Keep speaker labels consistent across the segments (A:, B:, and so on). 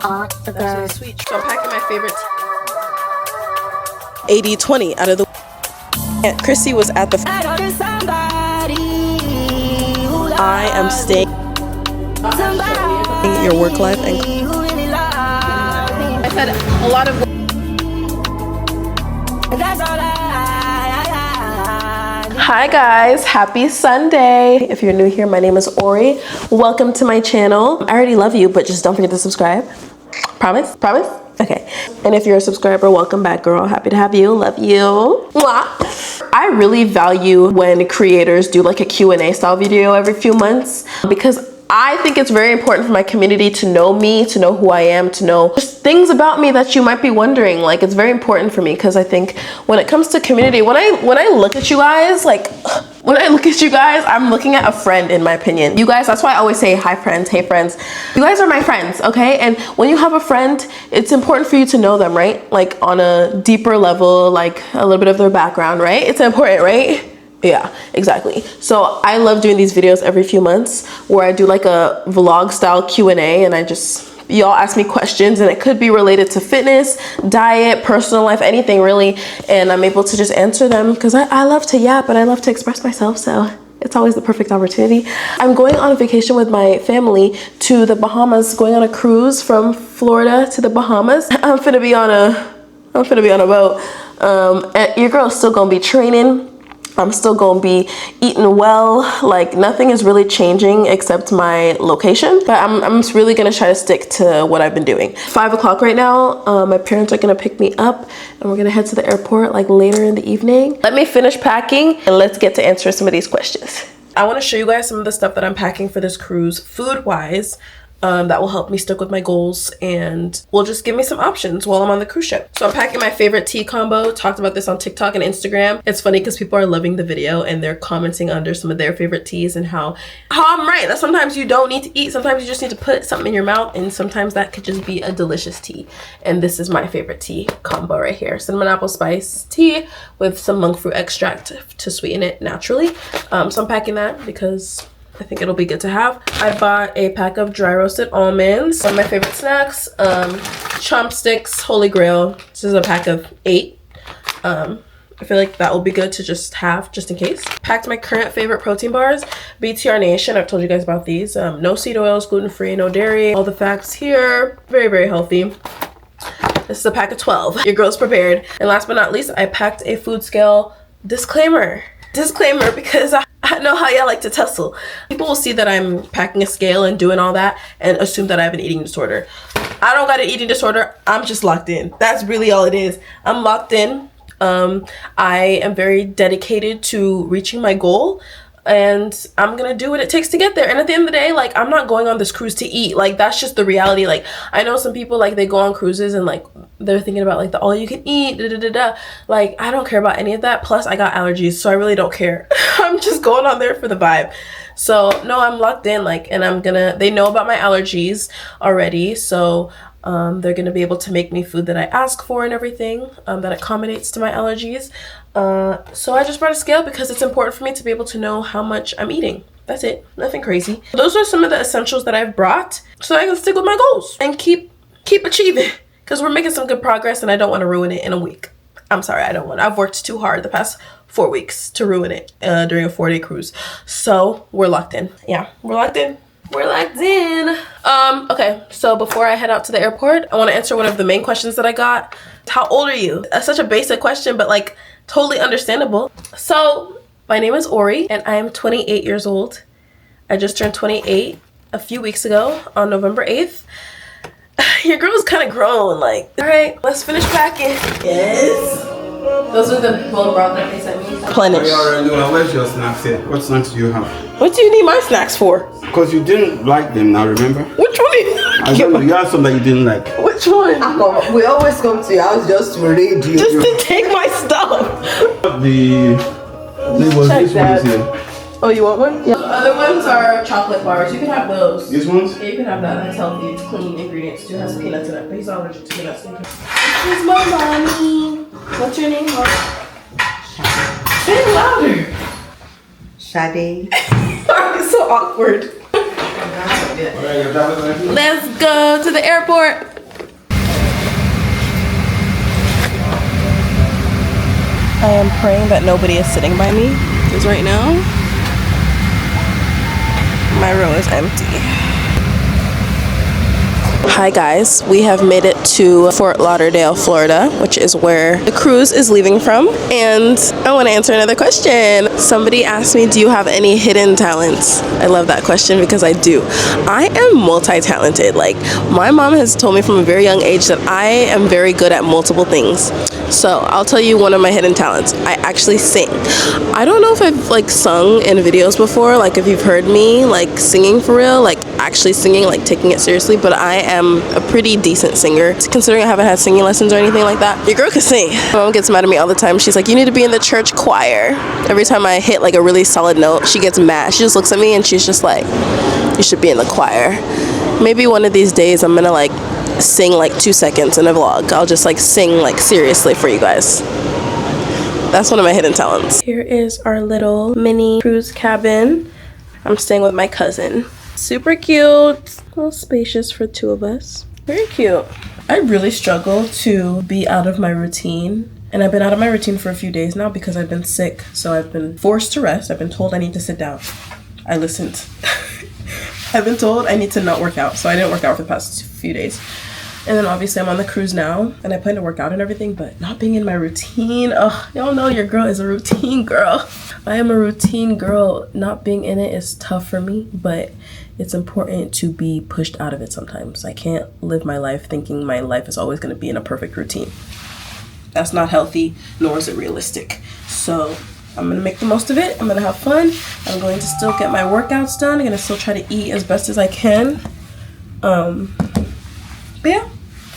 A: That's really sweet. So I'm packing my favorite 80-20 out of the. Chrissy was at the. I am staying. Your work life and. I said a lot of. Hi guys, happy Sunday. If you're new here, my name is Ori. Welcome to my channel. I already love you, but just don't forget to subscribe. Promise? Promise? Okay. And if you're a subscriber, welcome back, girl. Happy to have you. Love you. Mwah. I really value when creators do like a Q&A style video every few months because I think it's very important for my community to know me, to know who I am, to know just things about me that you might be wondering. Like, it's very important for me because I think when it comes to community, when I look at you guys, I'm looking at a friend, in my opinion. You guys, that's why I always say hi friends, hey friends. You guys are my friends, okay? And when you have a friend, it's important for you to know them, right? Like on a deeper level, like a little bit of their background, right? It's important, right? Yeah, exactly. So I love doing these videos every few months where I do like a vlog style Q&A and y'all ask me questions and it could be related to fitness, diet, personal life, anything really. And I'm able to just answer them because I love to yap and I love to express myself. So it's always the perfect opportunity. I'm going on a vacation with my family to the Bahamas, going on a cruise from Florida to the Bahamas. I'm finna be on a boat. And your girl's still gonna be training. I'm still gonna be eating well. Like nothing is really changing except my location, but I'm just really gonna try to stick to what I've been doing. 5 o'clock right now. My parents are gonna pick me up and we're gonna head to the airport like later in the evening. Let me finish packing and let's get to answer some of these questions. I wanna show you guys some of the stuff that I'm packing for this cruise food-wise. That will help me stick with my goals and will just give me some options while I'm on the cruise ship. So I'm packing my favorite tea combo. Talked about this on TikTok and Instagram. It's funny because people are loving the video and they're commenting under some of their favorite teas and how I'm right. That sometimes you don't need to eat. Sometimes you just need to put something in your mouth and sometimes that could just be a delicious tea. And this is my favorite tea combo right here. Cinnamon apple spice tea with some monk fruit extract to sweeten it naturally. So I'm packing that because I think it'll be good to have. I bought a pack of dry roasted almonds. One of my favorite snacks. Chopsticks, Holy Grail. This is a pack of 8. I feel like that will be good to just have just in case. Packed my current favorite protein bars. BTR Nation, I've told you guys about these. No seed oils, gluten-free, no dairy. All the facts here. Very, very healthy. This is a pack of 12. Your girl's prepared. And last but not least, I packed a food scale disclaimer because I know how y'all like to tussle. People will see that I'm packing a scale and doing all that and assume that I have an eating disorder. I don't got an eating disorder. I'm just locked in. That's really all it is. I'm locked in. I am very dedicated to reaching my goal and I'm gonna do what it takes to get there. And at the end of the day, like, I'm not going on this cruise to eat. Like, that's just the reality. Like, I know some people, like, they go on cruises and like they're thinking about like the all you can eat Like, I don't care about any of that. Plus I got allergies, so I really don't care. I'm just going on there for the vibe. So no, I'm locked in, like, and they know about my allergies already, so they're gonna be able to make me food that I ask for and everything that accommodates to my allergies. So I just brought a scale because it's important for me to be able to know how much I'm eating. That's it. Nothing crazy. Those are some of the essentials that I've brought so I can stick with my goals and keep achieving because we're making some good progress and I don't want to ruin it in a week. I'm sorry, I don't want to. I've worked too hard the past 4 weeks to ruin it during a 4-day cruise. So we're locked in. Yeah, we're locked in. We're locked in. Okay, so before I head out to the airport, I want to answer one of the main questions that I got. How old are you? That's such a basic question, but like totally understandable. So my name is Ori and I am 28 years old. I just turned 28 a few weeks ago on November 8th. Your girl's kind of grown, like. All right, let's finish packing. Yes. Those are the bone broth that they sent me. Plenish.
B: Where's your snacks here? What snacks do you have?
A: What do you need my snacks for?
B: Because you didn't like them now, remember?
A: Which one?
B: I don't know, you had some that you didn't like.
A: Which one?
C: We always come to your house just to raid you.
A: Just to take my stuff.
B: Check that. Here.
A: Oh, you want one? Yeah. The other ones are chocolate bars. You can have those.
B: These ones?
A: Yeah, you can have that. That's healthy. It's clean ingredients too. It has peanuts in it, but he's not allergic to peanuts. This is my mommy. What's your name, Mom? Say it louder.
C: Sade.
A: It's so awkward. Let's go to the airport. I am praying that nobody is sitting by me, because right now my row is empty. Hi guys, we have made it to Fort Lauderdale, Florida, which is where the cruise is leaving from, and I want to answer another question. Somebody asked me, do you have any hidden talents? I love that question because I do. I am multi-talented. Like, my mom has told me from a very young age that I am very good at multiple things. So I'll tell you one of my hidden talents. I actually sing. I don't know if I've like sung in videos before, like if you've heard me like singing for real, like actually singing, like taking it seriously, but I am a pretty decent singer considering I haven't had singing lessons or anything like that. Your girl can sing. My mom gets mad at me all the time. She's like, you need to be in the church choir. Every time I hit like a really solid note, she gets mad. She just looks at me and she's just like, you should be in the choir. Maybe one of these days I'm gonna like sing like 2 seconds in a vlog. I'll just like sing like seriously for you guys. That's one of my hidden talents. Here is our little mini cruise cabin. I'm staying with my cousin. Super cute. A little spacious for 2 of us. Very cute. I really struggle to be out of my routine. And I've been out of my routine for a few days now because I've been sick. So I've been forced to rest. I've been told I need to sit down. I listened. I've been told I need to not work out. So I didn't work out for the past few days. And then obviously I'm on the cruise now and I plan to work out and everything, but not being in my routine. Oh, y'all know your girl is a routine girl. I am a routine girl. Not being in it is tough for me, but it's important to be pushed out of it sometimes. I can't live my life thinking my life is always going to be in a perfect routine. That's not healthy, nor is it realistic. So I'm going to make the most of it. I'm going to have fun. I'm going to still get my workouts done. I'm going to still try to eat as best as I can. But yeah,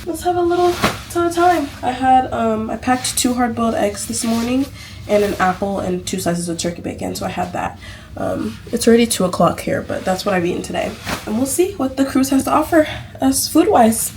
A: let's have a little time. I packed 2 hard-boiled eggs this morning and an apple and 2 slices of turkey bacon, so I had that. It's already 2 o'clock here, but that's what I've eaten today. And we'll see what the cruise has to offer us food-wise.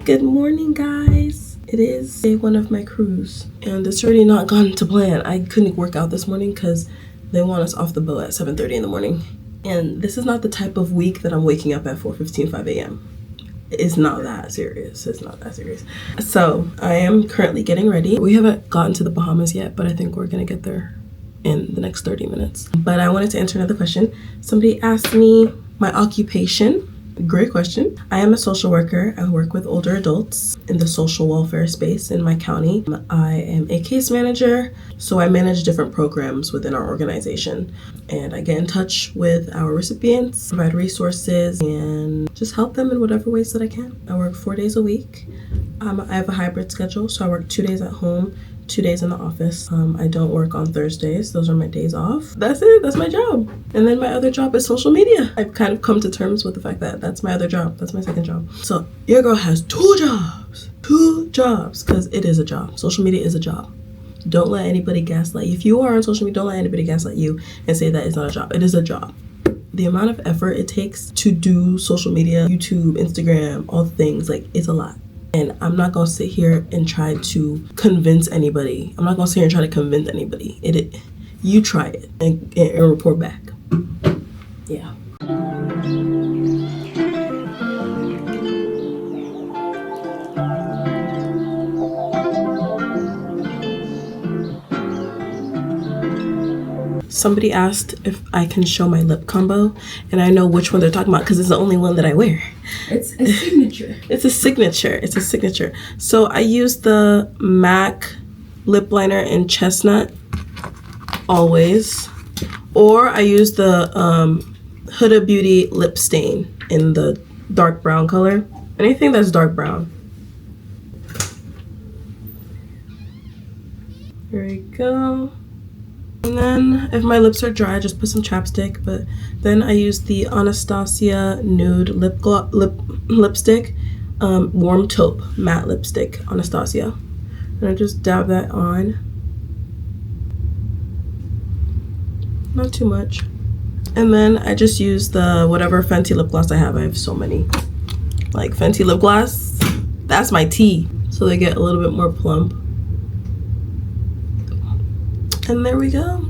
A: Good morning, guys. It is day 1 of my cruise and it's already not gone to plan. I couldn't work out this morning because they want us off the boat at 7:30 in the morning. And this is not the type of week that I'm waking up at 4:15, 5 a.m. It's not that serious. It's not that serious. So I am currently getting ready. We haven't gotten to the Bahamas yet, but I think we're gonna get there in the next 30 minutes. But I wanted to answer another question. Somebody asked me my occupation. Great question. I am a social worker. I work with older adults in the social welfare space in my county. I am a case manager, so I manage different programs within our organization. And I get in touch with our recipients, provide resources, and just help them in whatever ways that I can. I work 4 days a week. I have a hybrid schedule, so I work 2 days at home, 2 days in the office. I don't work on Thursdays. Those are my days off. That's it. That's my job. And then my other job is social media. I've kind of come to terms with the fact that that's my other job. That's my second job. So your girl has 2 jobs. 2 jobs, because it is a job. Social media is a job. Don't let anybody gaslight you. If you are on social media, don't let anybody gaslight you and say that it's not a job. It is a job. The amount of effort it takes to do social media, YouTube, Instagram, all the things, like, it's a lot. And I'm not gonna sit here and try to convince anybody. I'm not gonna sit here and try to convince anybody. You try it and report back. Yeah. Somebody asked if I can show my lip combo, and I know which one they're talking about because it's the only one that I wear.
C: It's a signature.
A: It's a signature. It's a signature. So I use the MAC lip liner in Chestnut always, or I use the Huda Beauty lip stain in the dark brown color. Anything that's dark brown. Here we go. And then if my lips are dry, just put some chapstick. But then I use the Anastasia Nude lipstick, Warm Taupe matte lipstick, Anastasia. And I just dab that on. Not too much. And then I just use the whatever Fenty lip gloss I have. I have so many. Like Fenty lip gloss, that's my tea. So they get a little bit more plump. And there we go.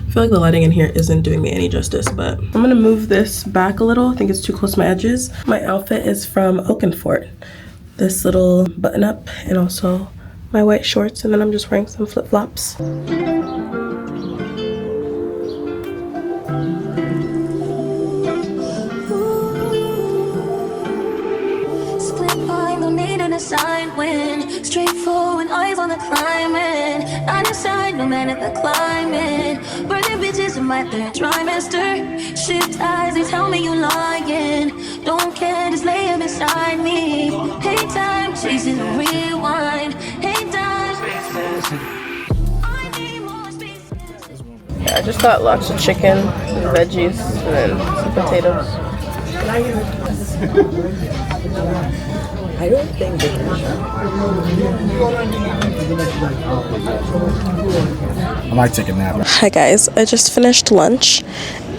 A: I feel like the lighting in here isn't doing me any justice, but I'm gonna move this back a little. I think it's too close to my edges. My outfit is from Oakenfort. This little button up and also my white shorts, and then I'm just wearing some flip-flops.
D: Straightforward, eyes on the climbing. I decide no matter the climate. Burning bitches in my third trimester. Shift eyes, they tell me you lying. Don't care, just lay them beside me. Hey time, chasing the rewind. Hey time. I need more space.
A: Yeah, I just got lots of chicken, and veggies, and then some potatoes.
E: I don't think they can. I might take a nap.
A: Hi guys, I just finished lunch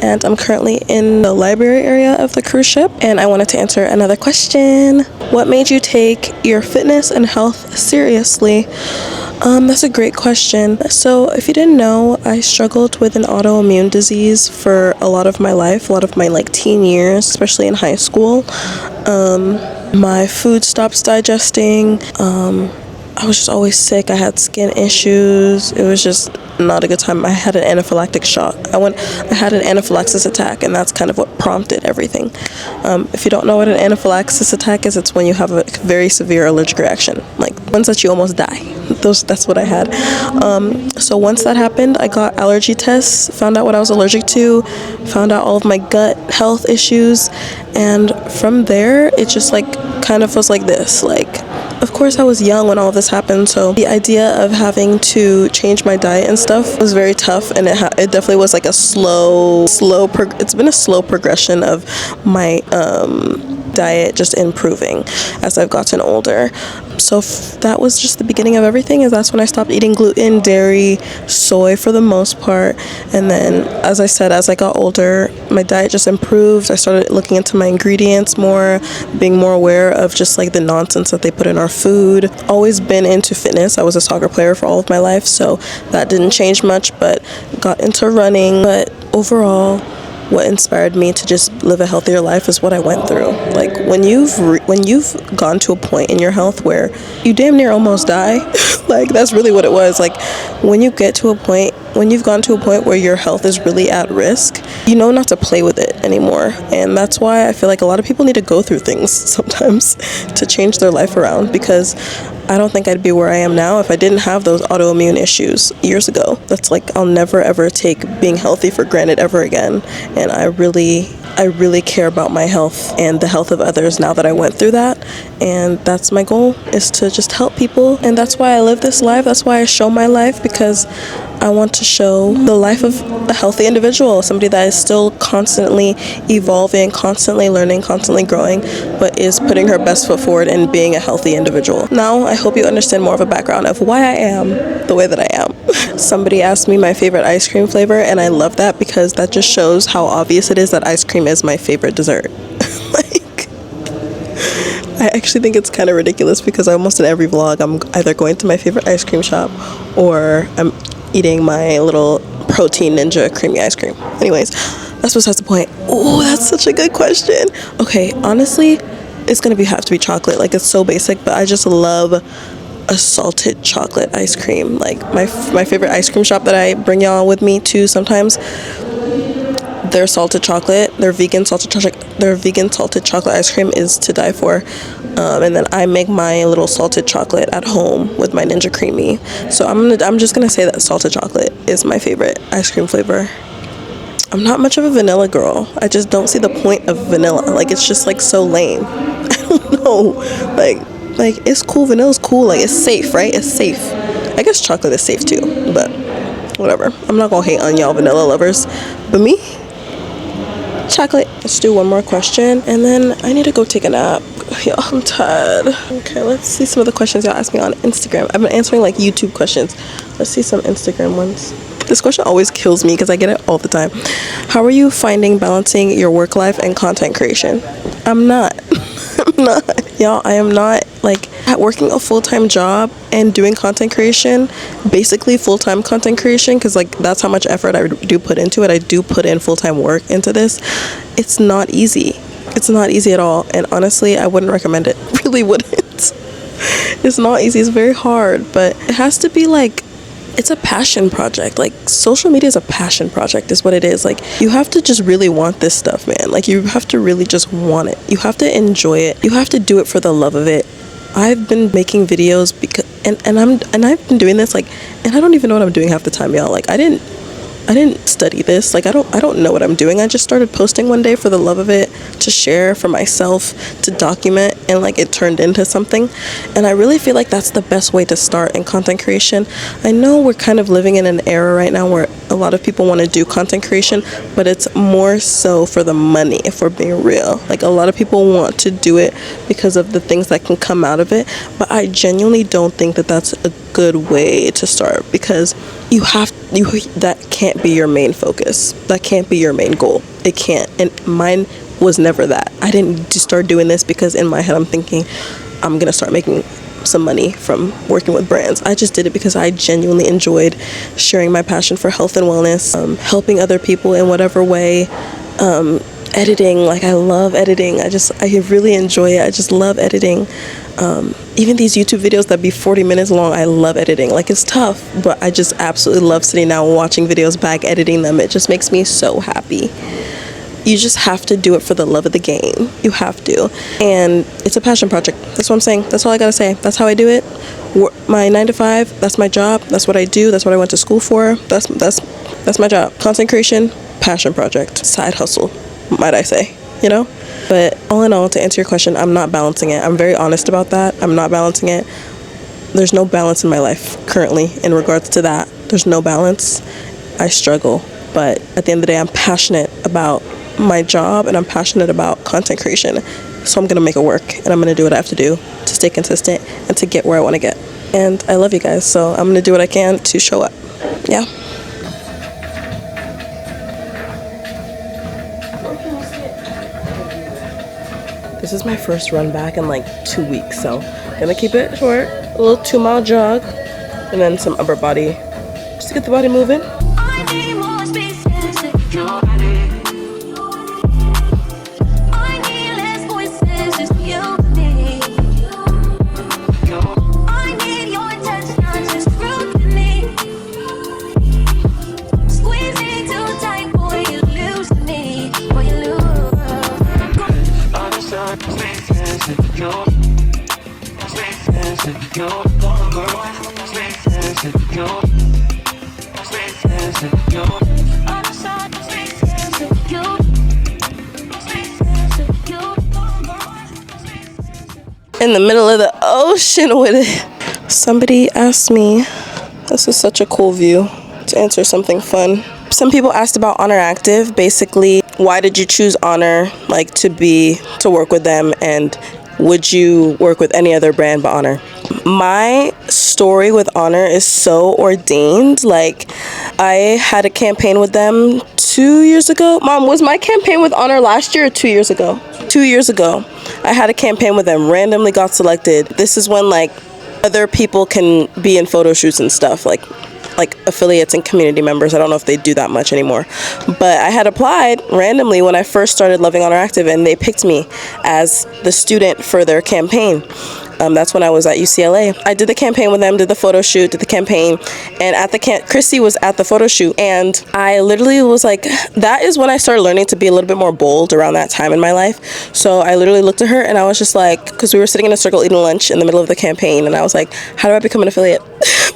A: and I'm currently in the library area of the cruise ship, and I wanted to answer another question. What made you take your fitness and health seriously? That's a great question. So if you didn't know, I struggled with an autoimmune disease for a lot of my life, a lot of my like teen years, especially in high school. My food stopped digesting. I was just always sick. I had skin issues. It was just not a good time. I had an anaphylactic shock. I had an anaphylaxis attack, and that's kind of what prompted everything. If you don't know what an anaphylaxis attack is, it's when you have a very severe allergic reaction, like ones that you almost die. That's what I had. So once that happened, I got allergy tests, found out what I was allergic to, found out all of my gut health issues, and from there, it just like kind of was like this, like. Of course, I was young when all of this happened, so the idea of having to change my diet and stuff was very tough, and it definitely was like a it's been a slow progression of my diet just improving as I've gotten older. So that was just the beginning of everything, is that's when I stopped eating gluten, dairy, soy for the most part. And then, as I said, as I got older, my diet just improved. I started looking into my ingredients more, being more aware of just like the nonsense that they put in our food. Always been into fitness. I was a soccer player for all of my life, so that didn't change much, but got into running. But overall, what inspired me to just live a healthier life is what I went through. Like when you've gone to a point in your health where you damn near almost die, like that's really what it was. Like when you've gone to a point where your health is really at risk, you know not to play with it anymore. And that's why I feel like a lot of people need to go through things sometimes to change their life around, because I don't think I'd be where I am now if I didn't have those autoimmune issues years ago. That's like, I'll never ever take being healthy for granted ever again. And I really care about my health and the health of others now that I went through that. And that's my goal, is to just help people. And that's why I live this life. That's why I show my life, because I want to show the life of a healthy individual, somebody that is still constantly evolving, constantly learning, constantly growing, but is putting her best foot forward and being a healthy individual. Now, I hope you understand more of a background of why I am the way that I am. Somebody asked me my favorite ice cream flavor, and I love that because that just shows how obvious it is that ice cream is my favorite dessert. Like, I actually think it's kind of ridiculous because almost in every vlog, I'm either going to my favorite ice cream shop or I'm eating my little protein ninja creamy ice cream. Anyways, that's besides the point. Oh, that's such a good question. Okay, honestly, it's gonna have to be chocolate. Like, it's so basic, but I just love a salted chocolate ice cream. Like my favorite ice cream shop that I bring y'all with me to sometimes, their salted chocolate, their vegan salted chocolate ice cream is to die for. And then I make my little salted chocolate at home with my Ninja Creamy. So I'm just gonna say that salted chocolate is my favorite ice cream flavor. I'm not much of a vanilla girl. I just don't see the point of vanilla. Like, it's just like so lame. I don't know. Like it's cool. Vanilla's cool. Like, it's safe, right? It's safe. I guess chocolate is safe too, but whatever. I'm not gonna hate on y'all vanilla lovers, but me, chocolate. Let's do one more question and then I need to go take a nap. Y'all, I'm tired. Okay, let's see some of the questions y'all asked me on Instagram. I've been answering like YouTube questions. Let's see some Instagram ones. This question always kills me because I get it all the time. How are you finding balancing your work life and content creation? I'm not. Y'all, I am not. Like, Working a full-time job and doing content creation, basically full-time content creation, because like that's how much effort I do put into it. I do put in full-time work into this. It's not easy. It's not easy at all, and honestly I wouldn't recommend it. Really wouldn't. It's not easy. It's very hard, but it has to be like, it's a passion project. Like social media is a passion project is what it is. Like you have to just really want this stuff, man. Like you have to really just want it. You have to enjoy it. You have to do it for the love of it. I've been making videos because and I've been doing this like, and I don't even know what I'm doing half the time, y'all. Like I didn't study this. Like I don't know what I'm doing. I just started posting one day for the love of it, to share, for myself, to document, and like it turned into something. And I really feel like that's the best way to start in content creation. I know we're kind of living in an era right now where a lot of people want to do content creation, but it's more so for the money, if we're being real. Like a lot of people want to do it because of the things that can come out of it, but I genuinely don't think that that's a good way to start, because that can't be your main focus. That can't be your main goal. It can't. And mine was never that. I didn't just start doing this because in my head I'm thinking I'm gonna start making some money from working with brands. I just did it because I genuinely enjoyed sharing my passion for health and wellness, helping other people in whatever way, editing. Like I love editing. I really enjoy it. I just love editing. Even these YouTube videos that be 40 minutes long, I love editing. Like it's tough, but I just absolutely love sitting down and watching videos back, editing them. It just makes me so happy. You just have to do it for the love of the game. You have to. And it's a passion project. That's what I'm saying. That's all I gotta say. That's how I do it. My 9 to 5, that's my job. That's what I do. That's what I went to school for. That's my job. Content creation, passion project, side hustle, might I say, you know? But all in all, to answer your question, I'm not balancing it. I'm very honest about that. I'm not balancing it. There's no balance in my life currently in regards to that. There's no balance. I struggle. But at the end of the day, I'm passionate about my job and I'm passionate about content creation. So I'm going to make it work and I'm going to do what I have to do to stay consistent and to get where I want to get. And I love you guys, so I'm going to do what I can to show up. Yeah. This is my first run back in like 2 weeks, so I'm gonna keep it short. A little 2-mile jog, and then some upper body, just to get the body moving.
D: I need more space in your body. I need less voices, just you and me. I need your attention, just fruit to me. Squeezing too tight, boy, you lose me, boy, you lose.
A: In the middle of the ocean with it. Somebody asked me, this is such a cool view, to answer something fun. Some people asked about Honor Active. Basically, why did you choose Honor, like to work with them, and would you work with any other brand but Honor? My story with Honor is so ordained. Like, I had a campaign with them 2 years ago. Mom, was my campaign with Honor last year or 2 years ago? 2 years ago. I had a campaign with them, randomly got selected. This is when like other people can be in photo shoots and stuff, like affiliates and community members. I don't know if they do that much anymore, but I had applied randomly when I first started Loving Honor Active, and they picked me as the student for their campaign. That's when I was at UCLA. I did the campaign with them, did the photo shoot, did the campaign, and at the Chrissy was at the photo shoot, and I literally was like, that is when I started learning to be a little bit more bold around that time in my life. So I literally looked at her and I was just like, because we were sitting in a circle eating lunch in the middle of the campaign, and I was like, how do I become an affiliate?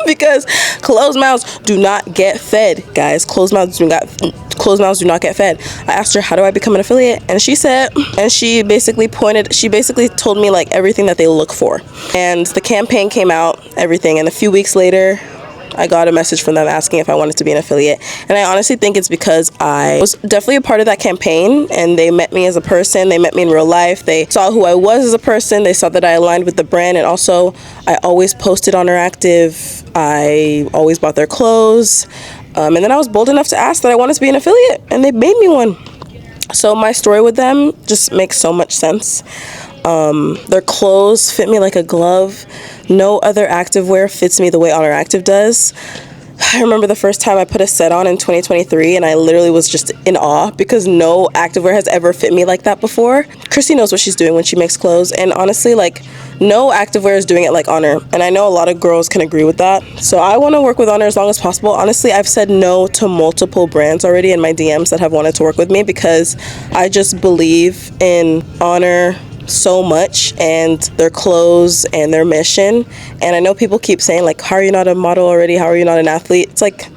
A: Because closed mouths do not get fed, guys. Closed mouths do not get fed. I asked her, how do I become an affiliate? And she said, and she basically told me like everything that they look for. And the campaign came out, everything, and a few weeks later I got a message from them asking if I wanted to be an affiliate. And I honestly think it's because I was definitely a part of that campaign, and they met me as a person, they met me in real life, they saw who I was as a person, they saw that I aligned with the brand, and also I always posted Honor Active, I always bought their clothes, and then I was bold enough to ask that I wanted to be an affiliate, and they made me one. So my story with them just makes so much sense. Their clothes fit me like a glove. No other activewear fits me the way Honor Active does. I remember the first time I put a set on in 2023 and I literally was just in awe because no activewear has ever fit me like that before. Chrissy knows what she's doing when she makes clothes, and honestly, like, no activewear is doing it like Honor, and I know a lot of girls can agree with that. So I want to work with Honor as long as possible. Honestly, I've said no to multiple brands already in my DMs that have wanted to work with me because I just believe in Honor so much and their clothes and their mission. And I know people keep saying, like, how are you not a model already? How are you not an athlete? It's like,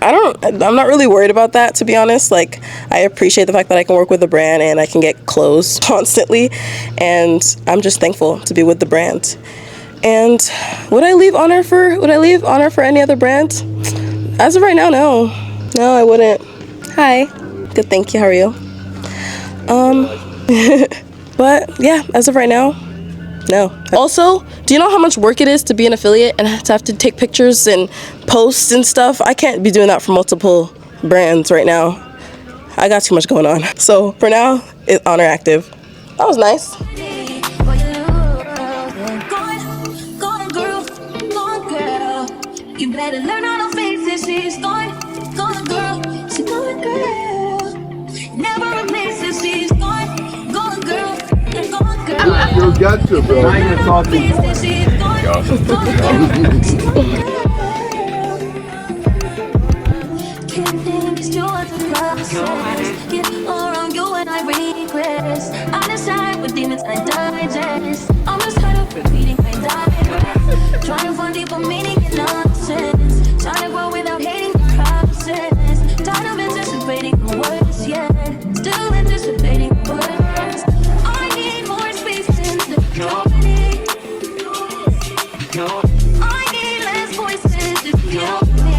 A: I'm not really worried about that, to be honest. Like, I appreciate the fact that I can work with the brand and I can get clothes constantly, and I'm just thankful to be with the brand. And would I leave Honor for any other brand? As of right now, no, I wouldn't. Hi, good, thank you. How are you? But yeah, as of right now, no. Also, do you know how much work it is to be an affiliate and to have to take pictures and posts and stuff? I can't be doing that for multiple brands right now. I got too much going on. So for now, it's Honor Active. That was nice.
D: You better learn how to face it. She's gone, girl. She's gone, girl. Never replaces. She's gone, girl.
F: You got to, bro.
B: Now you're talking.
D: Can't think it's too hard to process. Get around you and I regress. I decide with demons I digest. I'm just tired of repeating my digress. Trying to find deeper meaning in nonsense. Trying to grow without hating the process. Tired of anticipating the worst, yeah. Still anticipating the worst. I need more space in the company. I need less voices to kill me.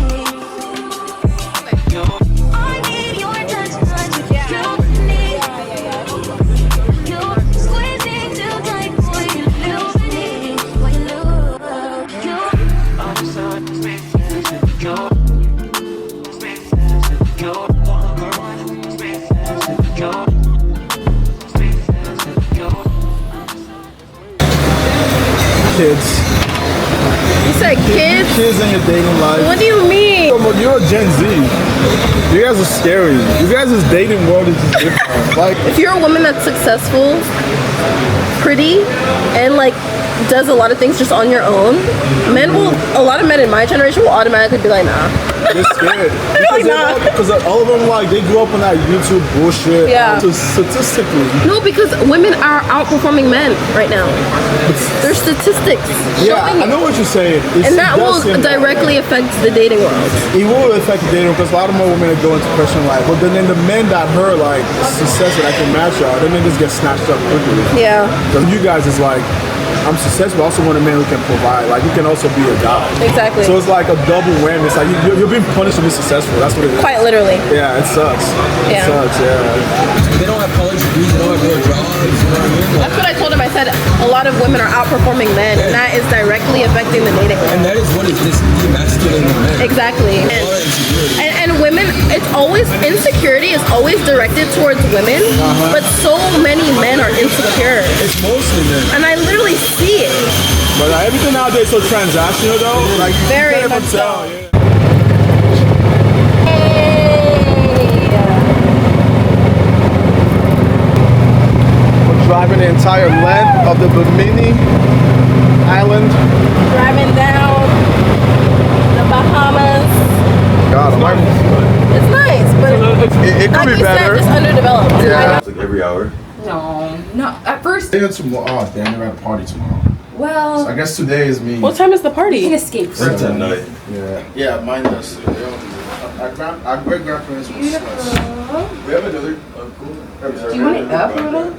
D: I need your touch to kill me. You're squeezing too tight, boy, you lose me. Boy, you lose you.
F: Kids.
A: You said kids?
F: Kids in your dating life.
A: What do you mean?
F: You're a Gen Z. You guys are scary. You guys' dating world is just different. Like,
A: If you're a woman that's successful, pretty, and like does a lot of things just on your own, a lot of men in my generation will automatically be like, nah.
F: they're scared.
A: Like, nah.
F: Because all of them, like, they grew up on that YouTube bullshit.
A: Yeah.
F: So statistically.
A: No, because women are outperforming men right now. Their statistics
F: Yeah,
A: showing
F: I know what you're saying.
A: and that will directly affect the dating world.
F: It will affect the dating because a lot of more women are going to question like, but then the men that her like success that I can match y'all, then niggas get snatched up quickly.
A: Yeah,
F: Because you guys is like, I'm successful, I also want a man who can provide. Like, you can also be a guy.
A: exactly.
F: So it's like a double whammy. It's like you're being punished to be successful. That's what it is.
A: Quite literally.
F: Yeah, it sucks.
A: Yeah.
F: It sucks, yeah.
G: They don't have college degrees, they don't have real jobs, you know what I mean?
A: That's what I told him. I said a lot of women are outperforming men, and that is directly affecting the dating world.
G: And that is what is this demasculating men.
A: Exactly.
G: All that insecurity.
A: And women, it's always, insecurity is always directed towards women, but so many men are insecure.
G: It's mostly men.
A: And I literally see it.
F: But everything nowadays is so transactional though. Like, you
A: Very
F: can't even
A: much
F: tell,
A: so.
F: yeah. We're driving the entire length of the Bimini Island.
A: Driving down the Bahamas.
F: God, I'm like,
A: It's nice, but
F: it could
A: like
F: be
A: you
F: better.
A: said, it's underdeveloped.
F: Yeah.
B: Like every hour.
C: No, at first.
F: Tomorrow. Oh, damn, they're at a party tomorrow.
C: Well,
F: I guess today is me.
A: What time is the
C: we
A: party?
C: can escape.
B: It's at night.
F: Yeah, mine does. Our great grandparents was We have another
C: Do you want it up a little?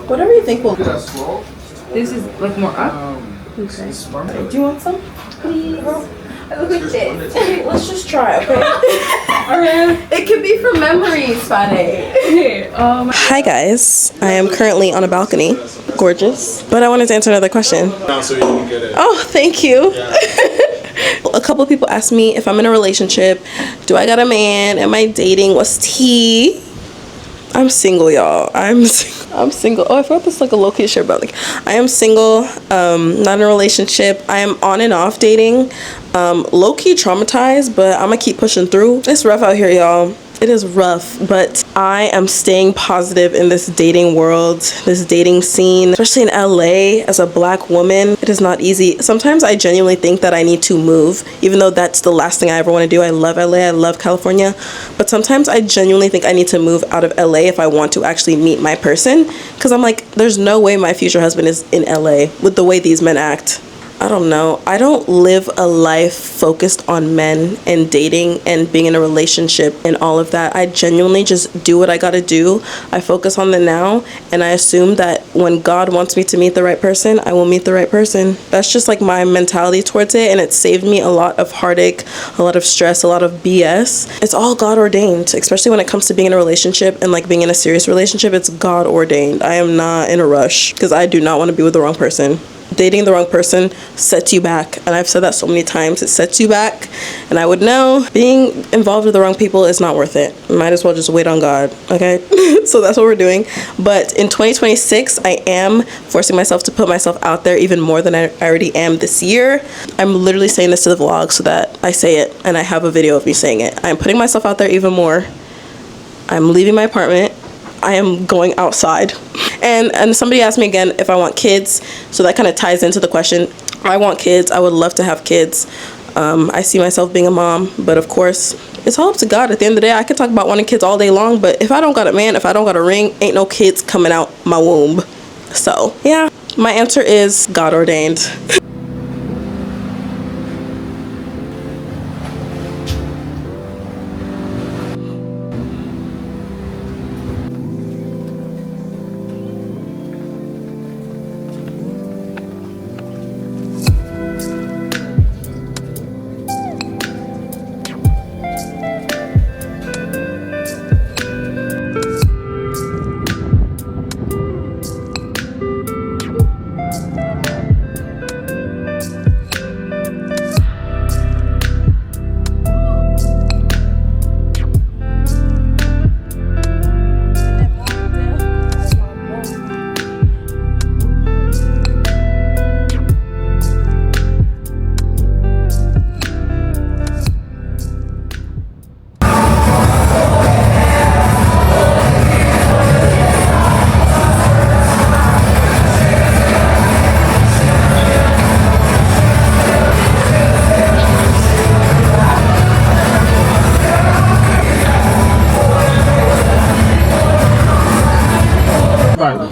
A: Whatever you think will.
F: Look at that scroll.
C: This is like more up.
A: Okay. Do you want some? Please. Look at this. Okay, let's just try, okay? Alright. It could be for memories, Fade. Hi guys. I am currently on a balcony. Gorgeous. But I wanted to answer another question.
F: So you can get it.
A: Oh, thank you. A couple people asked me if I'm in a relationship. Do I got a man? Am I dating? What's tea? I'm single, y'all. I'm single. I'm single. Oh, I forgot this is like a low-key shirt, but like I am single, not in a relationship. I am on and off dating, low-key traumatized, but I'm gonna keep pushing through. It's rough out here, y'all. It is rough, but I am staying positive in this dating world, this dating scene, especially in LA as a black woman. It is not easy. Sometimes I genuinely think that I need to move, even though that's the last thing I ever want to do. I love LA, I love California, but sometimes I genuinely think I need to move out of LA if I want to actually meet my person, because I'm like, there's no way my future husband is in LA with the way these men act. I don't know. I don't live a life focused on men and dating and being in a relationship and all of that. I genuinely just do what I gotta do. I focus on the now, and I assume that when God wants me to meet the right person, I will meet the right person. That's just like my mentality towards it, and it saved me a lot of heartache, a lot of stress, a lot of BS. It's all God ordained, especially when it comes to being in a relationship and like being in a serious relationship. It's God ordained. I am not in a rush because I do not want to be with the wrong person. Dating the wrong person sets you back, and I've said that so many times. It sets you back, and I would know being involved with the wrong people is not worth it. Might as well just wait on God, okay? So that's what we're doing. But in 2026, I am forcing myself to put myself out there even more than I already am this year. I'm literally saying this to the vlog so that I say it and I have a video of me saying it. I'm putting myself out there even more. I'm leaving my apartment. I am going outside. And somebody asked me again if I want kids, so that kind of ties into the question. I want kids. I would love to have kids. I see myself being a mom, but of course, it's all up to God. At the end of the day, I could talk about wanting kids all day long, but if I don't got a man, if I don't got a ring, ain't no kids coming out my womb. So yeah, my answer is God ordained.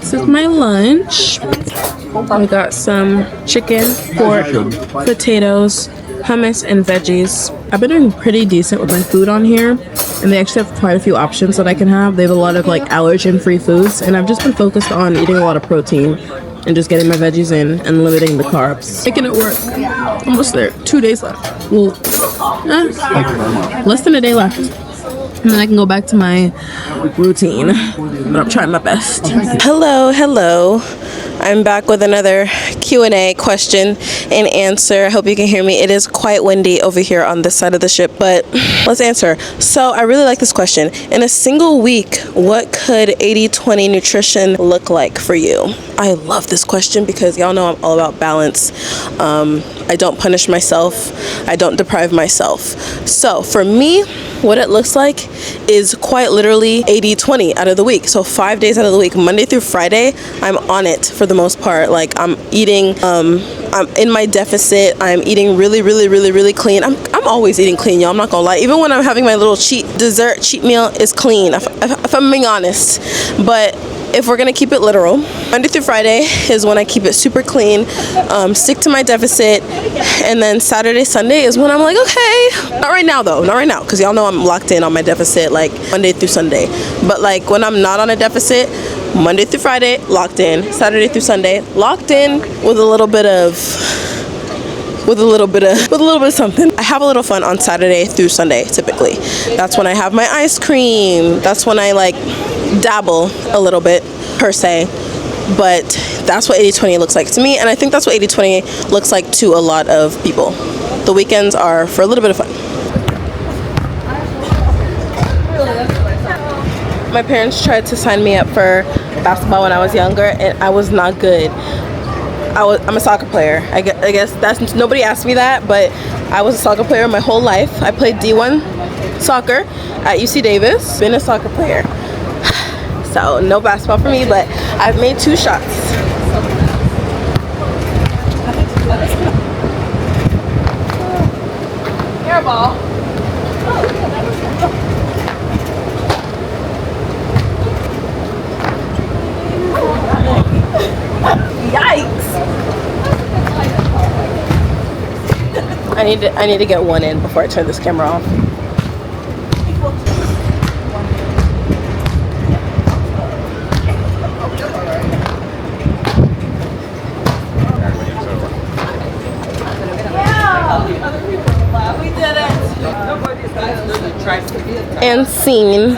A: This is my lunch. I got some chicken, pork, potatoes, hummus, and veggies. I've been doing pretty decent with my food on here, and they actually have quite a few options that I can have. They have a lot of like allergen-free foods, and I've just been focused on eating a lot of protein and just getting my veggies in and limiting the carbs. Making it work. Almost there. 2 days left. Well, less than a day left. And then I can go back to my routine. But I'm trying my best. Hello. I'm back with another Q&A question and answer. I hope you can hear me. It is quite windy over here on this side of the ship, but let's answer. So I really like this question. In a single week, what could 80-20 nutrition look like for you? I love this question because y'all know I'm all about balance. I don't punish myself. I don't deprive myself. So for me, what it looks like is quite literally 80-20 out of the week. So 5 days out of the week, Monday through Friday, I'm on it for the most part. Like I'm eating, I'm in my deficit. I'm eating really clean. I'm always eating clean, y'all. I'm not gonna lie. Even when I'm having my little cheat meal is clean, if I'm being honest. But if we're gonna keep it literal, Monday through Friday is when I keep it super clean, stick to my deficit, and then Saturday, Sunday is when I'm like, okay, not right now, because y'all know I'm locked in on my deficit like Monday through Sunday. But like when I'm not on a deficit, Monday through Friday, locked in, Saturday through Sunday, locked in with a little bit of something. I have a little fun on Saturday through Sunday, typically. That's when I have my ice cream. That's when I like dabble a little bit, per se. But that's what 80-20 looks like to me, and I think that's what 80-20 looks like to a lot of people. The weekends are for a little bit of fun. My parents tried to sign me up for basketball when I was younger, and I was not good. I'm a soccer player. I guess that's, nobody asked me that, but I was a soccer player my whole life. I played D1 soccer at UC Davis. Been a soccer player. So no basketball for me, but I've made 2 shots. Airball. Yikes! I need to get one in before I turn this camera off. We did it! And scene.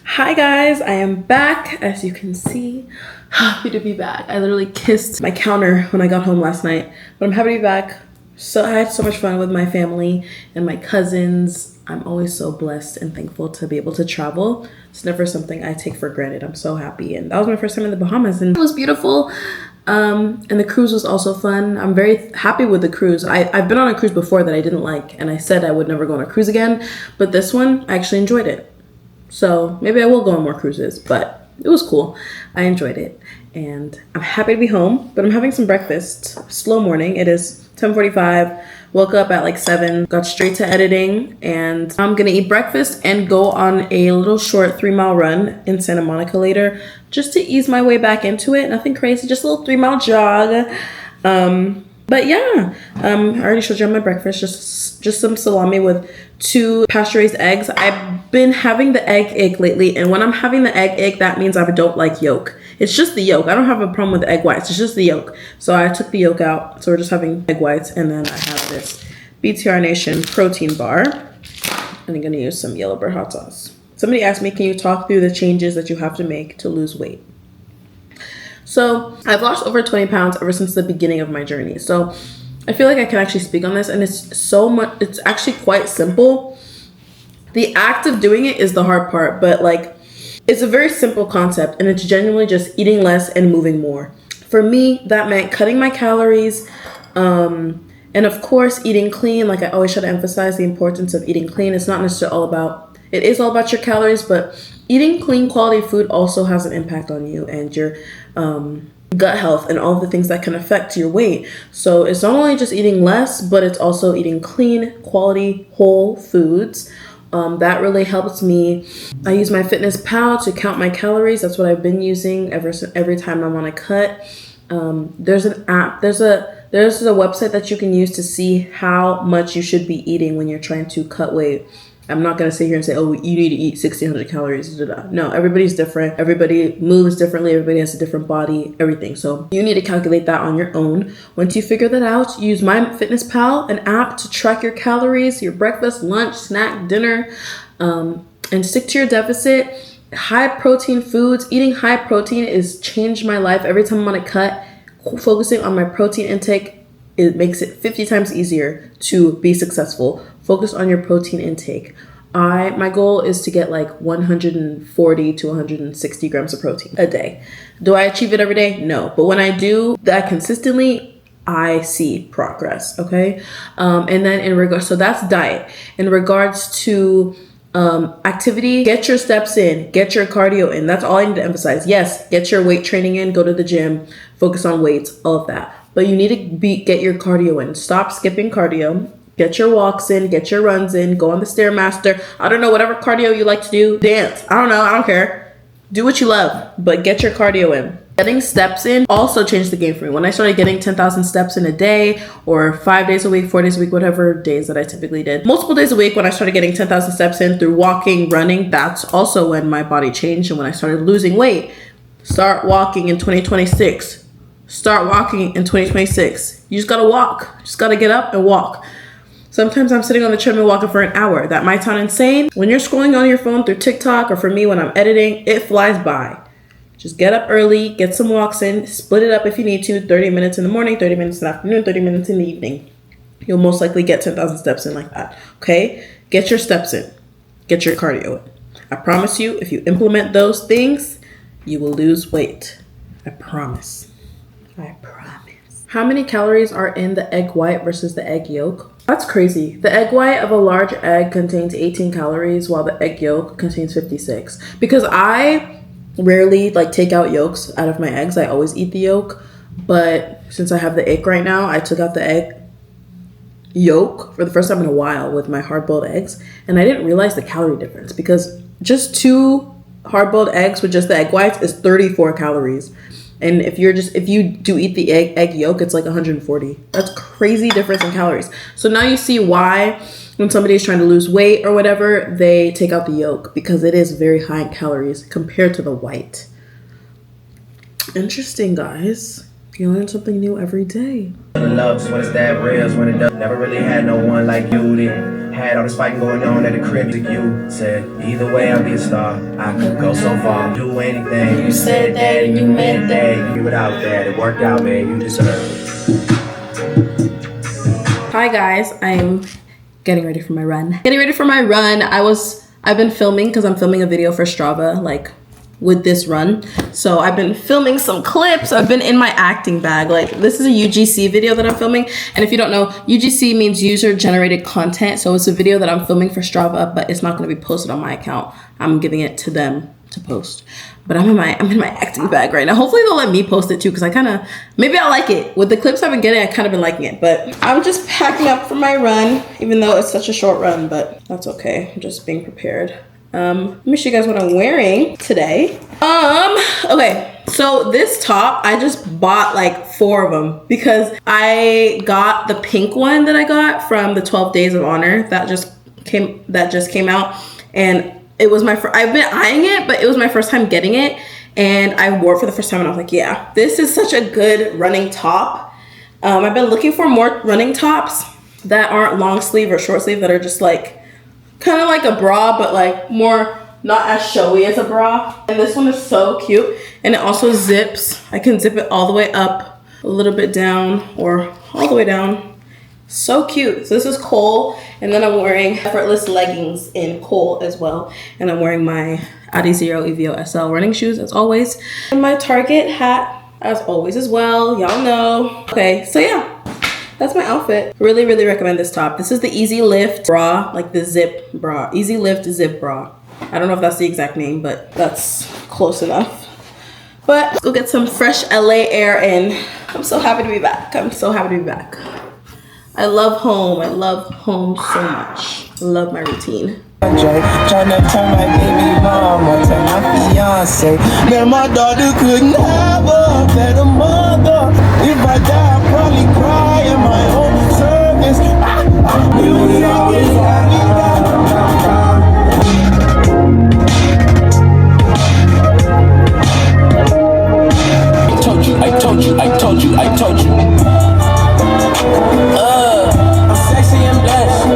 A: Hi guys, I am back. As you can see, happy to be back. I literally kissed my counter when I got home last night, but I'm happy to be back. So I had so much fun with my family and my cousins. I'm always so blessed and thankful to be able to travel. It's never something I take for granted. I'm so happy, and that was my first time in the Bahamas, and it was beautiful. And the cruise was also fun. I'm very happy with the cruise. I've been on a cruise before that I didn't like, and I said I would never go on a cruise again, but this one I actually enjoyed it. So maybe I will go on more cruises, but it was cool. I enjoyed it, and I'm happy to be home, but I'm having some breakfast. Slow morning. It is 10:45. Woke up at like 7, got straight to editing, and I'm gonna eat breakfast and go on a little short 3-mile run in Santa Monica later, just to ease my way back into it. Nothing crazy, just a little 3-mile jog. But yeah, I already showed you on my breakfast, just some salami with 2 pasture-raised eggs. I've been having the egg lately, and when I'm having the egg, that means I don't like yolk. It's just the yolk. I don't have a problem with the egg whites. It's just the yolk. So I took the yolk out. So we're just having egg whites, and then I have this BTR Nation protein bar, and I'm gonna use some Yellowbird hot sauce. Somebody asked me, can you talk through the changes that you have to make to lose weight? So I've lost over 20 pounds ever since the beginning of my journey. So I feel like I can actually speak on this, and it's actually quite simple. The act of doing it is the hard part, but like, it's a very simple concept, and it's genuinely just eating less and moving more. For me, that meant cutting my calories, and of course eating clean. Like, I always try to emphasize the importance of eating clean. It's not necessarily all about, it is all about your calories, but eating clean quality food also has an impact on you and your gut health and all the things that can affect your weight. So it's not only just eating less, but it's also eating clean, quality, whole foods. That really helps me. I use my Fitness Pal to count my calories. That's what I've been using every time I'm on a cut. There's an app. There's a website that you can use to see how much you should be eating when you're trying to cut weight. I'm not going to sit here and say, oh, you need to eat 1,600 calories. No, everybody's different. Everybody moves differently. Everybody has a different body, everything. So you need to calculate that on your own. Once you figure that out, use My Fitness Pal, an app to track your calories, your breakfast, lunch, snack, dinner, and stick to your deficit. High protein foods. Eating high protein has changed my life. Every time I'm on a cut, focusing on my protein intake, it makes it 50 times easier to be successful. Focus on your protein intake. My goal is to get like 140 to 160 grams of protein a day. Do I achieve it every day? No. But when I do that consistently, I see progress, okay? And then so that's diet. In regards to activity, get your steps in, get your cardio in. That's all I need to emphasize. Yes, get your weight training in, go to the gym, focus on weights, all of that. But you need to get your cardio in. Stop skipping cardio. Get your walks in, get your runs in, go on the Stairmaster. I don't know, whatever cardio you like to do, dance. I don't know, I don't care. Do what you love, but get your cardio in. Getting steps in also changed the game for me. When I started getting 10,000 steps in a day, or 5 days a week, 4 days a week, whatever days that I typically did. Multiple days a week, when I started getting 10,000 steps in through walking, running, that's also when my body changed and when I started losing weight. Start walking in 2026. Start walking in 2026. You just gotta walk. Just gotta get up and walk. Sometimes I'm sitting on the treadmill walking for an hour. That might sound insane. When you're scrolling on your phone through TikTok, or for me when I'm editing, it flies by. Just get up early, get some walks in, split it up if you need to, 30 minutes in the morning, 30 minutes in the afternoon, 30 minutes in the evening. You'll most likely get 10,000 steps in like that, okay? Get your steps in. Get your cardio in. I promise you, if you implement those things, you will lose weight. I promise. I promise. How many calories are in the egg white versus the egg yolk? That's crazy. The egg white of a large egg contains 18 calories while the egg yolk contains 56. Because I rarely like take out yolks out of my eggs. I always eat the yolk. But since I have the ache right now, I took out the egg yolk for the first time in a while with my hard-boiled eggs. And I didn't realize the calorie difference because just 2 hard-boiled eggs with just the egg whites is 34 calories. And if you do eat the egg yolk, it's like 140. That's crazy difference in calories. So now you see why when somebody is trying to lose weight or whatever, they take out the yolk because it is very high in calories compared to the white. Interesting, guys. You learn something new every day.
H: Loves when it's that real, when it does. Never really had no one like you. Then had all this fighting going on at the crib. You said either way I'll be a star. I could go so far, do anything. You said that and you meant that. You were out there, it worked out, man. You deserve it.
A: Hi guys, I'm getting ready for my run. I've been filming because I'm filming a video for Strava, like with this run. So I've been filming some clips. I've been in my acting bag. Like this is a UGC video that I'm filming. And if you don't know, UGC means user generated content. So it's a video that I'm filming for Strava, but it's not going to be posted on my account. I'm giving it to them to post. But I'm in my acting bag right now. Hopefully they'll let me post it too, because maybe I'll like it. With the clips I've been getting, I kind of been liking it. But I'm just packing up for my run, even though it's such a short run, but that's okay. I'm just being prepared. Let me show you guys what I'm wearing today. Okay, so this top, I just bought like 4 of them because I got the pink one that I got from the 12 Days of Honor that just came out, and it was I've been eyeing it, but it was my first time getting it, and I wore it for the first time, and I was like, yeah, this is such a good running top. I've been looking for more running tops that aren't long sleeve or short sleeve, that are just like kind of like a bra, but like more not as showy as a bra. And this one is so cute, and it also zips. I can zip it all the way up, a little bit down, or all the way down. So cute. So this is Cole, and then I'm wearing effortless leggings in Cole as well, and I'm wearing my Adizero EVO SL running shoes as always, and my Target hat as always as well. Y'all know. Okay, so yeah, that's my outfit. Really, really recommend this top. This is the Easy Lift bra, like the zip bra. Easy Lift zip bra. I don't know if that's the exact name, but that's close enough. But let's go get some fresh LA air in. I'm so happy to be back. I'm so happy to be back. I love home. I love home so much. I love my routine.
I: Tryna turn my baby mama to my fiance. Man, my daughter couldn't have a better mother. If I die, I'll probably cry in my own service. Music is all we got. I told you. I'm sexy and blessed.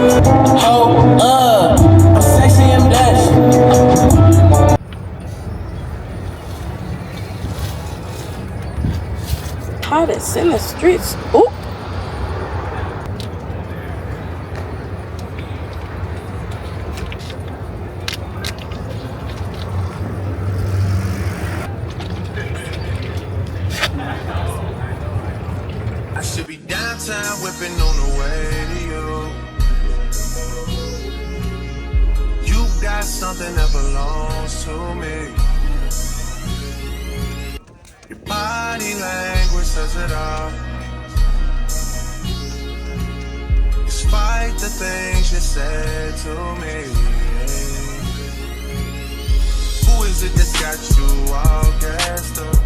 I: I'm sexy and blessed.
A: Hottest in the streets. Ooh.
J: I should be downtown whipping on the way to you. You got something that belongs to me. Your body language says it all. Despite the things you said to me. Who is it that's got you all gassed up?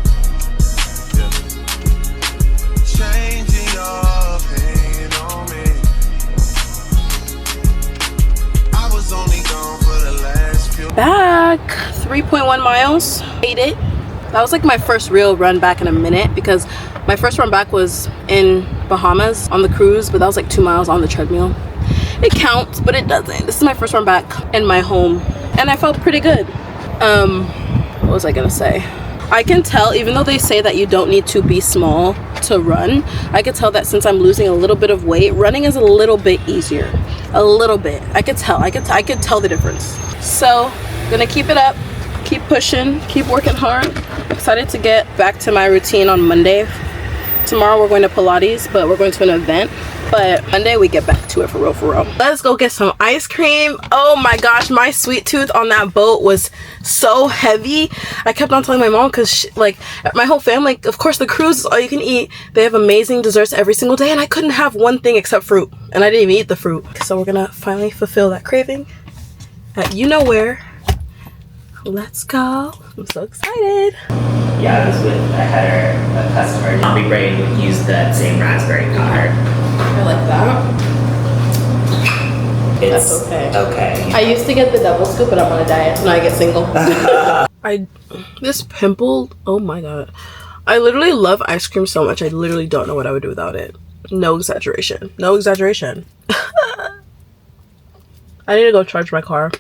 J: Changing your opinion on me. I was only gone for the last few.
A: Back 3.1 miles. Made it. That was like my first real run back in a minute, because my first run back was in Bahamas on the cruise, but that was like 2 miles on the treadmill. it counts, but it doesn't. This is my first run back in my home, and I felt pretty good. What was I gonna say? I can tell, even though they say that you don't need to be small to run, I can tell that since I'm losing a little bit of weight, running is a little bit easier. A little bit. I could tell. I could tell the difference. So, gonna keep it up, keep pushing, keep working hard. Excited to get back to my routine on Monday. Tomorrow we're going to Pilates, but we're going to an event. But Monday we get back to it for real, for real. Let's go get some ice cream. Oh my gosh, my sweet tooth on that boat was so heavy. I kept on telling my mom, because like my whole family, of course the cruise is all you can eat. They have amazing desserts every single day, and I couldn't have one thing except fruit, and I didn't even eat the fruit. So we're gonna finally fulfill that craving at you know where. Let's go. I'm so excited.
K: Yeah, I was with a customer. Big Brain would use that same raspberry card.
A: I like that.
K: It's
A: That's okay.
K: Okay.
A: I used to get the double scoop, but I'm on a diet, so now I get single. This pimple, oh my god. I literally love ice cream so much, I literally don't know what I would do without it. No exaggeration. No exaggeration. I need to go charge my car.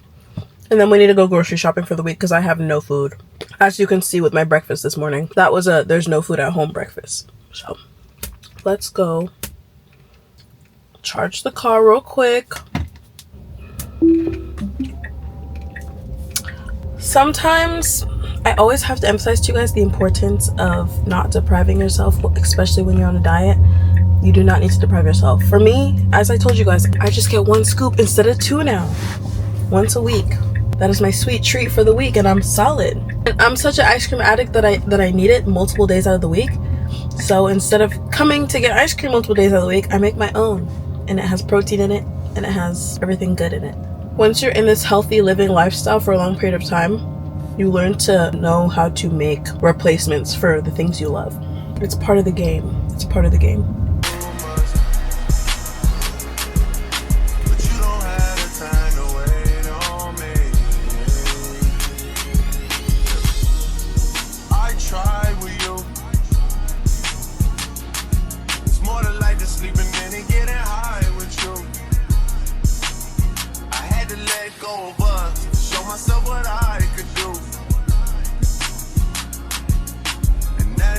A: And then we need to go grocery shopping for the week because I have no food. As you can see with my breakfast this morning, that was a there's no food at home breakfast. So let's go charge the car real quick. Sometimes I always have to emphasize to you guys the importance of not depriving yourself, especially when you're on a diet. You do not need to deprive yourself. For me, as I told you guys, I just get 1 scoop instead of 2 now. Once a week. That is my sweet treat for the week, and I'm solid. And I'm such an ice cream addict that I need it multiple days out of the week. So instead of coming to get ice cream multiple days out of the week, I make my own. And it has protein in it, and it has everything good in it. Once you're in this healthy living lifestyle for a long period of time, you learn to know how to make replacements for the things you love. It's part of the game. It's part of the game.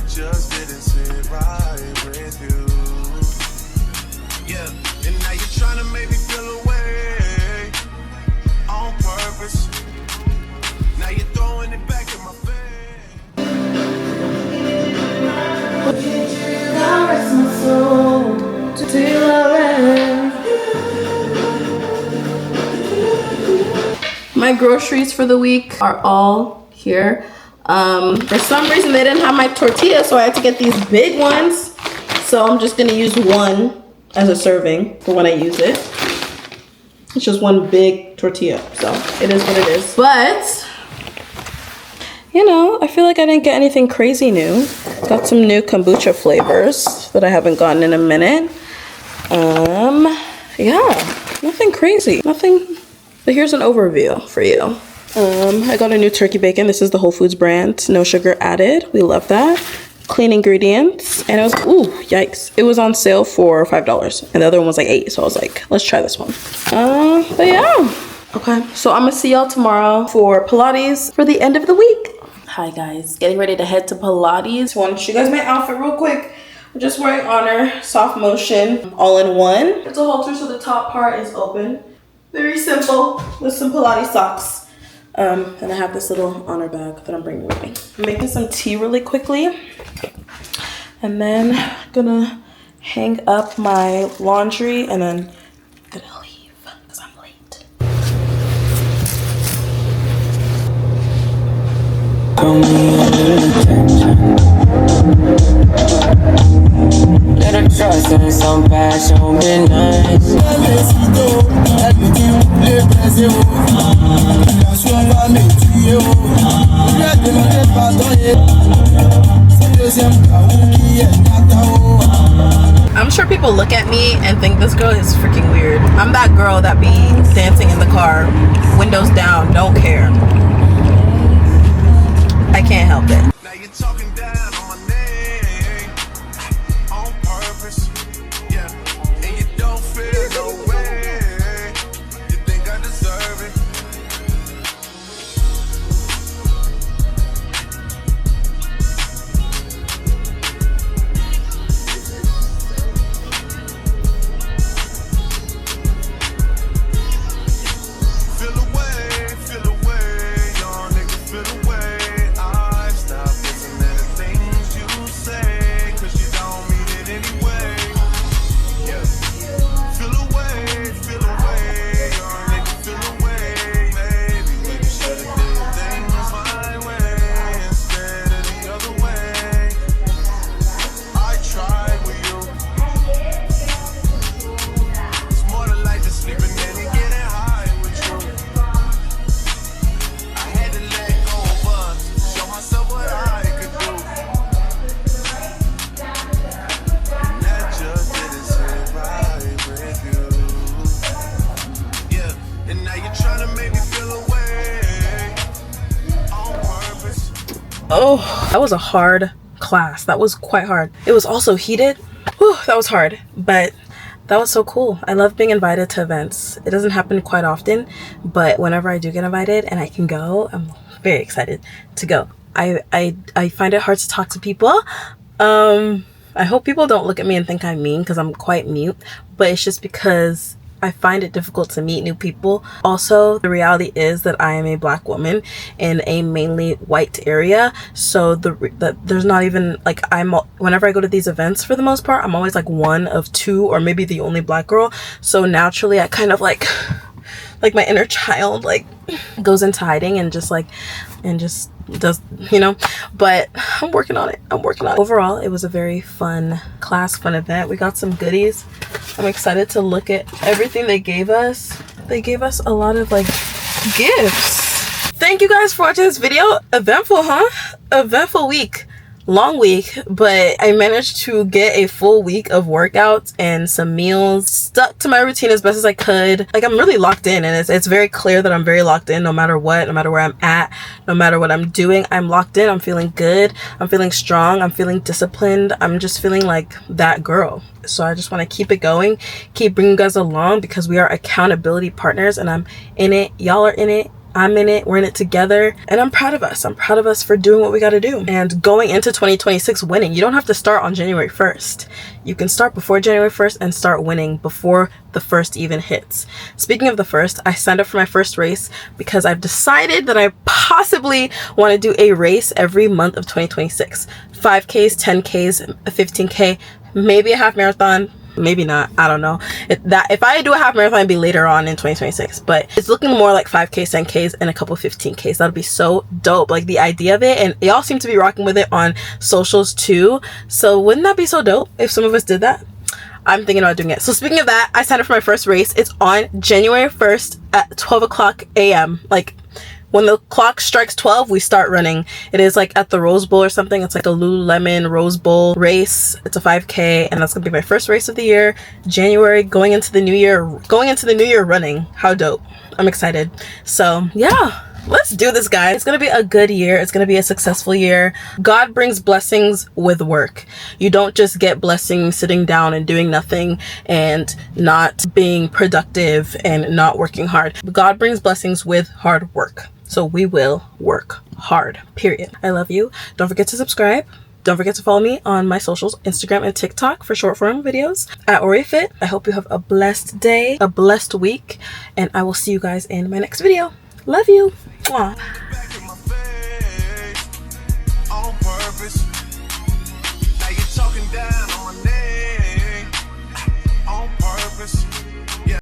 J: Just didn't sit right with you. Yeah, and now you're trying to make me feel away on purpose. Now you're throwing it back in my face.
A: My groceries for the week are all here. For some reason they didn't have my tortillas, so I had to get these big ones. So I'm just gonna use one as a serving for when I use it. It's just one big tortilla, so it is what it is. But, you know, I feel like I didn't get anything crazy new. Got some new kombucha flavors that I haven't gotten in a minute. Yeah, nothing crazy, nothing, but here's an overview for you. I got a new turkey bacon. This is the Whole Foods brand. No sugar added. We love that. Clean ingredients. And it was, ooh, yikes. It was on sale for $5. And the other one was like $8. So I was like, let's try this one. But yeah. Okay, so I'm gonna see y'all tomorrow for Pilates for the end of the week. Hi guys, getting ready to head to Pilates. I want to show you guys my outfit real quick. I'm just wearing Honor Soft Motion all-in-one. It's a halter, so the top part is open. Very simple with some Pilates socks. And I have this little Honor bag that I'm bringing with me. I'm making some tea really quickly. And then I'm gonna hang up my laundry and then I'm gonna leave because I'm late.
I: Little trust and some passion be nice.
A: I'm sure people look at me and think this girl is freaking weird. I'm that girl that be dancing in the car, windows down, don't care. I can't help it.
J: Now you're talking down on my name on purpose. Yeah, and you don't feel no way. you're trying to make me feel away on purpose.
A: Oh, that was a hard class. That was quite hard. It was also heated. Whew, that was hard, but that was so cool. I love being invited to events. It doesn't happen quite often, but whenever I do get invited and I can go, I'm very excited to go. I find it hard to talk to people. I hope people don't look at me and think I'm mean because I'm quite mute, but it's just because I find it difficult to meet new people. Also, the reality is that I am a Black woman in a mainly white area, so there's not even like, whenever I go to these events, for the most part, I'm always like one of two or maybe the only Black girl. So naturally, I kind of like my inner child like goes into hiding and just does, you know, but I'm working on it. Overall, it was a very fun class, fun event. We got some goodies. I'm excited to look at everything they gave us. They gave us a lot of like gifts. Thank you guys for watching this video. Eventful, huh? Eventful week. Long week, but I managed to get a full week of workouts and some meals. Stuck to my routine as best as I could. Like, I'm really locked in, and it's very clear that I'm very locked in no matter what, no matter where I'm at, no matter what I'm doing. I'm locked in. I'm feeling good. I'm feeling strong. I'm feeling disciplined. I'm just feeling like that girl. So I just want to keep it going, keep bringing you guys along, because we are accountability partners, and I'm in it. Y'all are in it. I'm in it. We're in it together, and I'm proud of us. I'm proud of us for doing what we got to do and going into 2026 winning. You don't have to start on January 1st. You can start before January 1st and start winning before the first even hits. Speaking of the first, I signed up for my first race because I've decided that I possibly want to do a race every month of 2026. 5Ks, 10Ks, a 15K, maybe a half marathon. Maybe not, I don't know. If I do a half marathon, it'd be later on in 2026, but it's looking more like 5Ks, 10Ks, and a couple 15Ks. That'd be so dope. Like, the idea of it, and y'all seem to be rocking with it on socials too, so wouldn't that be so dope if some of us did that? I'm thinking about doing it. So speaking of that, I signed up for my first race. It's on January 1st at 12 o'clock a.m. Like, when the clock strikes 12, we start running. It is like at the Rose Bowl or something. It's like a Lululemon Rose Bowl race. It's a 5K, and that's gonna be my first race of the year. January, going into the new year running. How dope. I'm excited. So yeah, let's do this, guys. It's gonna be a good year. It's gonna be a successful year. God brings blessings with work. You don't just get blessings sitting down and doing nothing and not being productive and not working hard. God brings blessings with hard work. So we will work hard, period. I love you. Don't forget to subscribe. Don't forget to follow me on my socials, Instagram and TikTok, for short form videos at OREYFIT. I hope you have a blessed day, a blessed week, and I will see you guys in my next video. Love you. Mwah.